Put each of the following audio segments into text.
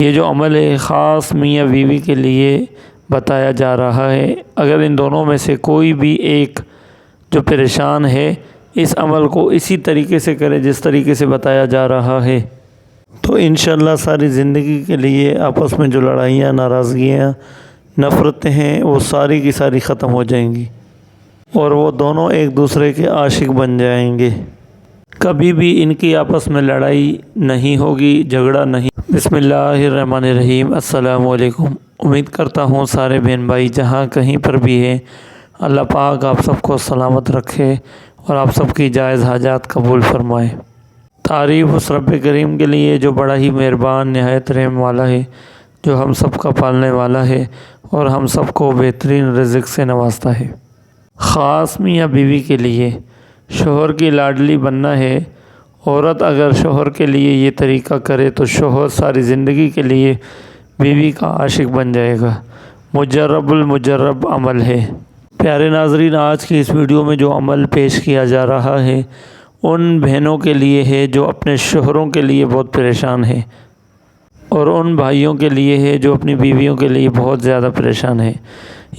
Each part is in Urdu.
یہ جو عمل ہے خاص میاں بیوی کے لیے بتایا جا رہا ہے۔ اگر ان دونوں میں سے کوئی بھی ایک جو پریشان ہے اس عمل کو اسی طریقے سے کرے جس طریقے سے بتایا جا رہا ہے تو انشاءاللہ ساری زندگی کے لیے آپس میں جو لڑائیاں، ناراضگیاں، نفرتیں ہیں وہ ساری کی ساری ختم ہو جائیں گی اور وہ دونوں ایک دوسرے کے عاشق بن جائیں گے۔ کبھی بھی ان کی آپس میں لڑائی نہیں ہوگی، جھگڑا نہیں۔ بسم اللہ الرحمن الرحیم۔ السلام علیکم۔ امید کرتا ہوں سارے بہن بھائی جہاں کہیں پر بھی ہیں اللہ پاک آپ سب کو سلامت رکھے اور آپ سب کی جائز حاجات قبول فرمائے۔ تعریف اس رب کریم کے لیے جو بڑا ہی مہربان، نہایت رحم والا ہے، جو ہم سب کا پالنے والا ہے اور ہم سب کو بہترین رزق سے نوازتا ہے۔ خاص میاں بیوی کے لیے شوہر کی لاڈلی بننا ہے۔ عورت اگر شوہر کے لیے یہ طریقہ کرے تو شوہر ساری زندگی کے لیے بیوی کا عاشق بن جائے گا۔ مجرب المجرب عمل ہے۔ پیارے ناظرین، آج کی اس ویڈیو میں جو عمل پیش کیا جا رہا ہے ان بہنوں کے لیے ہے جو اپنے شوہروں کے لیے بہت پریشان ہے اور ان بھائیوں کے لیے ہے جو اپنی بیویوں کے لیے بہت زیادہ پریشان ہے۔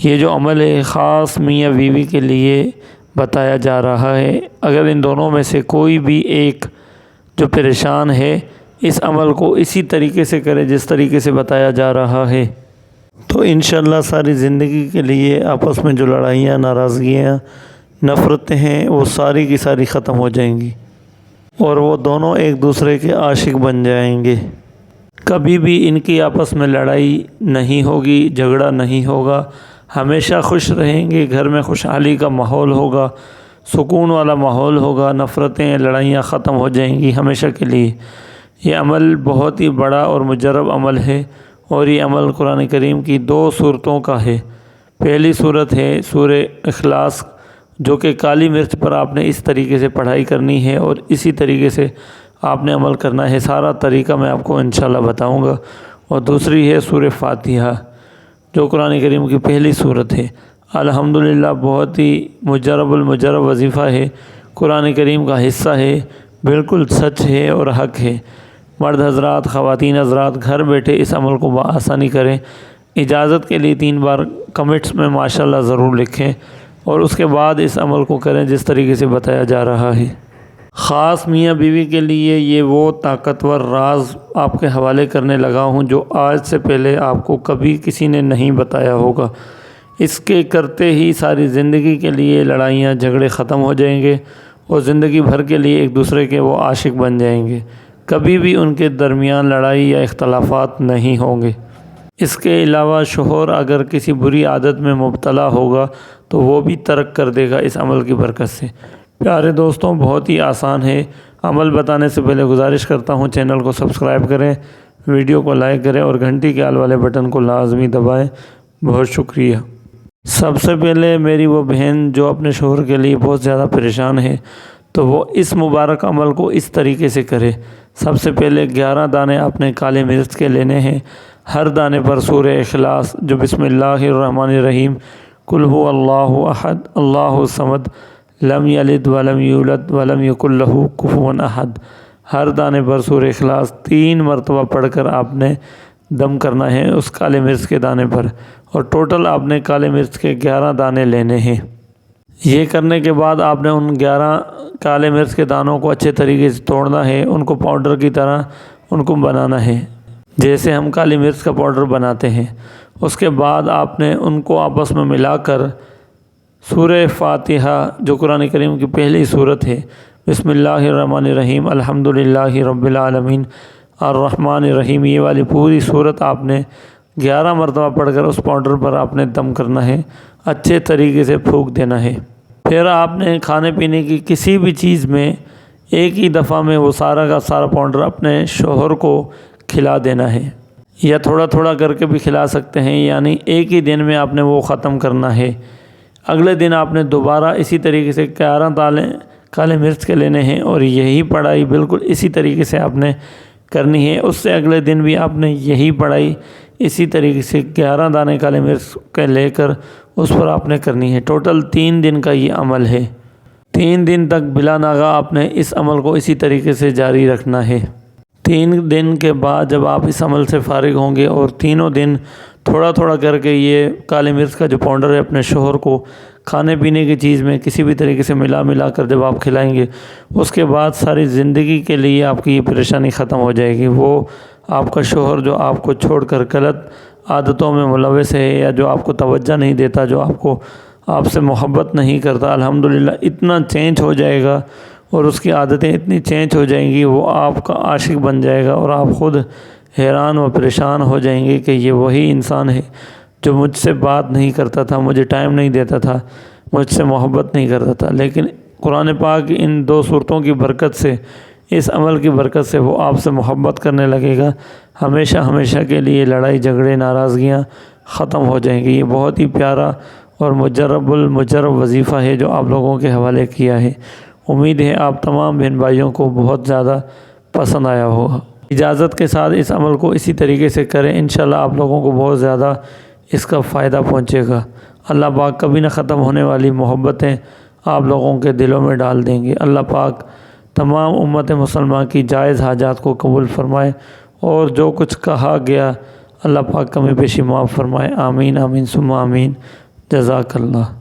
یہ جو عمل ہے خاص میاں بیوی کے لیے بتایا جا رہا ہے۔ اگر ان دونوں میں سے کوئی بھی ایک جو پریشان ہے اس عمل کو اسی طریقے سے کرے جس طریقے سے بتایا جا رہا ہے تو انشاءاللہ ساری زندگی کے لیے آپس میں جو لڑائیاں، ناراضگیاں، نفرتیں ہیں وہ ساری کی ساری ختم ہو جائیں گی اور وہ دونوں ایک دوسرے کے عاشق بن جائیں گے۔ کبھی بھی ان کی آپس میں لڑائی نہیں ہوگی، جھگڑا نہیں ہوگا، ہمیشہ خوش رہیں گے، گھر میں خوشحالی کا ماحول ہوگا، سکون والا ماحول ہوگا، نفرتیں، لڑائیاں ختم ہو جائیں گی ہمیشہ کے لیے۔ یہ عمل بہت ہی بڑا اور مجرب عمل ہے اور یہ عمل قرآن کریم کی 2 سورتوں کا ہے۔ پہلی سورت ہے سورہ اخلاص، جو کہ کالی مرچ پر آپ نے اس طریقے سے پڑھائی کرنی ہے اور اسی طریقے سے آپ نے عمل کرنا ہے۔ سارا طریقہ میں آپ کو انشاءاللہ بتاؤں گا۔ اور دوسری ہے سورہ فاتحہ، جو قرآن کریم کی پہلی سورت ہے۔ الحمدللہ بہت ہی مجرب المجرب وظیفہ ہے، قرآن کریم کا حصہ ہے، بالکل سچ ہے اور حق ہے۔ مرد حضرات، خواتین حضرات گھر بیٹھے اس عمل کو بآسانی کریں۔ اجازت کے لیے 3 بار کمنٹس میں ماشاءاللہ ضرور لکھیں اور اس کے بعد اس عمل کو کریں جس طریقے سے بتایا جا رہا ہے۔ خاص میاں بیوی کے لیے یہ وہ طاقتور راز آپ کے حوالے کرنے لگا ہوں جو آج سے پہلے آپ کو کبھی کسی نے نہیں بتایا ہوگا۔ اس کے کرتے ہی ساری زندگی کے لیے لڑائیاں، جھگڑے ختم ہو جائیں گے اور زندگی بھر کے لیے ایک دوسرے کے وہ عاشق بن جائیں گے۔ کبھی بھی ان کے درمیان لڑائی یا اختلافات نہیں ہوں گے۔ اس کے علاوہ شوہر اگر کسی بری عادت میں مبتلا ہوگا تو وہ بھی ترک کر دے گا اس عمل کی برکت سے۔ پیارے دوستوں، بہت ہی آسان ہے۔ عمل بتانے سے پہلے گزارش کرتا ہوں چینل کو سبسکرائب کریں، ویڈیو کو لائک کریں اور گھنٹی کے آل والے بٹن کو لازمی دبائیں۔ بہت شکریہ۔ سب سے پہلے میری وہ بہن جو اپنے شوہر کے لیے بہت زیادہ پریشان ہے تو وہ اس مبارک عمل کو اس طریقے سے کرے۔ سب سے پہلے 11 دانے آپ نے کالے مرچ کے لینے ہیں۔ ہر دانے پر سورہ اخلاص، جو بسم اللہ الرحمن الرحیم، قل هو اللہ احد اللہ الصمد لم یلد ولم یولد ولم یکن لہ کفوا احد، ہر دانے پر سورہ اخلاص 3 مرتبہ پڑھ کر آپ نے دم کرنا ہے اس کالے مرچ کے دانے پر، اور ٹوٹل آپ نے کالے مرچ کے 11 دانے لینے ہیں۔ یہ کرنے کے بعد آپ نے ان 11 کالے مرچ کے دانوں کو اچھے طریقے سے توڑنا ہے، ان کو پاؤڈر کی طرح ان کو بنانا ہے جیسے ہم کالی مرچ کا پاؤڈر بناتے ہیں۔ اس کے بعد آپ نے ان کو آپس میں ملا کر سورہ فاتحہ، جو قرآن کریم کی پہلی سورت ہے، بسم اللہ الرحمن الرحیم الحمدللہ رب العالمین الرحمن الرحیم، یہ والی پوری سورت آپ نے 11 مرتبہ پڑھ کر اس پاؤڈر پر آپ نے دم کرنا ہے، اچھے طریقے سے پھونک دینا ہے۔ پھر آپ نے کھانے پینے کی کسی بھی چیز میں ایک ہی دفعہ میں وہ سارا کا سارا پاؤڈر اپنے شوہر کو کھلا دینا ہے، یا تھوڑا تھوڑا کر کے بھی کھلا سکتے ہیں، یعنی ایک ہی دن میں آپ نے وہ ختم کرنا ہے۔ اگلے دن آپ نے دوبارہ اسی طریقے سے 11 دانے کالے مرچ کے لینے ہیں اور یہی پڑھائی بالکل اسی طریقے سے آپ نے کرنی ہے۔ اس سے اگلے دن بھی آپ نے یہی پڑھائی اسی طریقے سے 11 دانے کالے مرچ کے لے کر اس پر آپ نے کرنی ہے۔ ٹوٹل 3 دن کا یہ عمل ہے۔ 3 دن تک بلا ناغہ آپ نے اس عمل کو اسی طریقے سے جاری رکھنا ہے۔ 3 دن کے بعد جب آپ اس عمل سے فارغ ہوں گے اور تینوں دن تھوڑا تھوڑا کر کے یہ کالی مرچ کا جو پاؤڈر ہے اپنے شوہر کو کھانے پینے کی چیز میں کسی بھی طریقے سے ملا کر جب آپ کھلائیں گے، اس کے بعد ساری زندگی کے لیے آپ کی یہ پریشانی ختم ہو جائے گی۔ وہ آپ کا شوہر جو آپ کو چھوڑ کر غلط عادتوں میں ملوث ہے یا جو آپ کو توجہ نہیں دیتا، جو آپ سے محبت نہیں کرتا، الحمدللہ اتنا چینج ہو جائے گا اور اس کی عادتیں اتنی چینج ہو جائیں گی، وہ آپ کا عاشق بن جائے گا اور آپ خود حیران و پریشان ہو جائیں گے کہ یہ وہی انسان ہے جو مجھ سے بات نہیں کرتا تھا، مجھے ٹائم نہیں دیتا تھا، مجھ سے محبت نہیں کرتا تھا، لیکن قرآن پاک ان 2 صورتوں کی برکت سے، اس عمل کی برکت سے وہ آپ سے محبت کرنے لگے گا، ہمیشہ ہمیشہ کے لیے لڑائی جھگڑے ناراضگیاں ختم ہو جائیں گی۔ یہ بہت ہی پیارا اور مجرب وظیفہ ہے جو آپ لوگوں کے حوالے کیا ہے۔ امید ہے آپ تمام بہن بھائیوں کو بہت زیادہ پسند آیا ہوگا۔ اجازت کے ساتھ اس عمل کو اسی طریقے سے کریں، انشاءاللہ آپ لوگوں کو بہت زیادہ اس کا فائدہ پہنچے گا۔ اللہ پاک کبھی نہ ختم ہونے والی محبتیں آپ لوگوں کے دلوں میں ڈال دیں گے۔ اللہ پاک تمام امت مسلمہ کی جائز حاجات کو قبول فرمائے اور جو کچھ کہا گیا اللہ پاک کمی بیشی معاف فرمائے۔ آمین آمین ثم آمین۔ جزاک اللہ۔